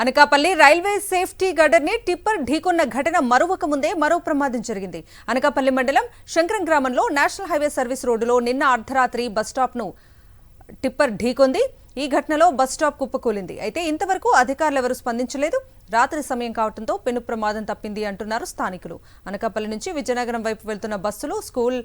Anakapalli railway safety గడర్ ని tipper ఢీకొన్న ఘటన మరొక ముందే మరో ప్రమాదం జరిగింది. అనకాపల్లి మండలం శంకరం గ్రామంలో నేషనల్ హైవే సర్వీస్ రోడ్డులో నిన్న అర్ధరాత్రి బస్ స్టాప్ ను టిప్పర్ ఢీకొంది. ఈ ఘటనలో బస్ స్టాప్ కుప్పకూలింది. అయితే ఇంతవరకు అధికారులు ఎవరూ స్పందించలేదు. రాత్రి సమయం కావడంతో పెను ప్రమాదం తప్పింది అంటున్నారు స్థానికులు. అనకాపల్లి నుంచి విజయనగరం వైపు వెళ్తున్న బస్సులు, స్కూల్,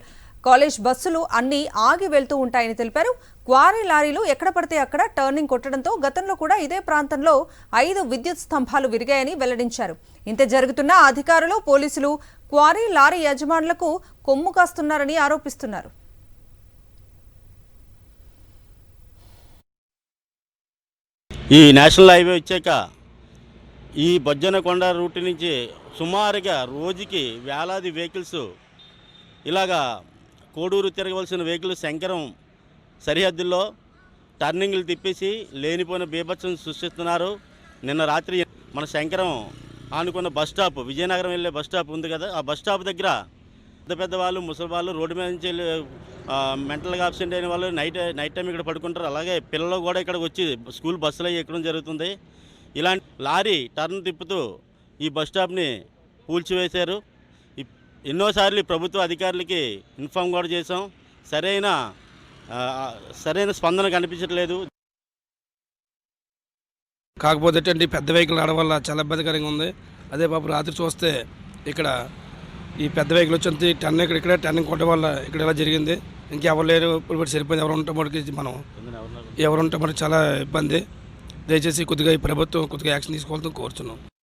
కాలేజ్ బస్సులు అన్ని ఆగి వెళ్తూ ఉంటాయని తెలిపారు. క్వారీ లారీలు ఎక్కడ పడితే అక్కడ టర్నింగ్ కొట్టడంతో గతంలో కూడా ఇదే ప్రాంతంలో 5 విద్యుత్ స్తంభాలు విరిగాయని వెల్లడించారు. ఇంత జరుగుతున్నా అధికారులు, పోలీసులు క్వారీ లారీ యజమానులకు కొమ్ము కాస్తున్నారని ఆరోపిస్తున్నారు. ఈ నేషనల్ హైవే వచ్చాక ఈ బొజ్జనకొండ రూట్ నుంచి సుమారుగా రోజుకి వేలాది వెహికల్స్ ఇలాగా కోడూరు తిరగవలసిన వెహికల్ శంకరం సరిహద్దుల్లో టర్నింగ్లు తిప్పేసి లేనిపోయిన బీభత్సం సృష్టిస్తున్నారు. నిన్న రాత్రి మన శంకరం ఆనుకున్న బస్ స్టాప్, విజయనగరం వెళ్ళే బస్ స్టాప్ ఉంది కదా, ఆ బస్ స్టాప్ దగ్గర పెద్ద వాళ్ళు, ముసలి వాళ్ళు, రోడ్డు మీద నుంచి మెంటల్గా అబ్సెంట్ అయిన వాళ్ళు నైట్ టైం ఇక్కడ పడుకుంటారు. అలాగే పిల్లలు కూడా ఇక్కడికి వచ్చి స్కూల్ బస్సులు ఎక్కడం జరుగుతుంది. ఇలాంటి లారీ టర్న్ తిప్పుతూ ఈ బస్ స్టాప్ని కూల్చివేశారు. ఎన్నోసార్లు ప్రభుత్వ అధికారులకి ఇన్ఫామ్ కూడా చేసాం. సరైన స్పందన కనిపించట్లేదు. కాకపోతే ఏంటంటే పెద్ద వెహికల్ రావడం వల్ల చాలా ఇబ్బందికరంగా ఉంది. అదే పాపం రాత్రి చూస్తే ఇక్కడ ఈ పెద్ద వెహికల్ వచ్చి ఇక్కడ టర్నింగ్ కొట్టడం వల్ల ఇక్కడ ఇలా జరిగింది. ఇంకెవరు లేరు, ఇప్పుడు సరిపోయింది. ఎవరు ఉంటే మనకి చాలా ఇబ్బంది. దయచేసి కొద్దిగా ఈ ప్రభుత్వం యాక్షన్ తీసుకోవాలని కోరుతున్నాం.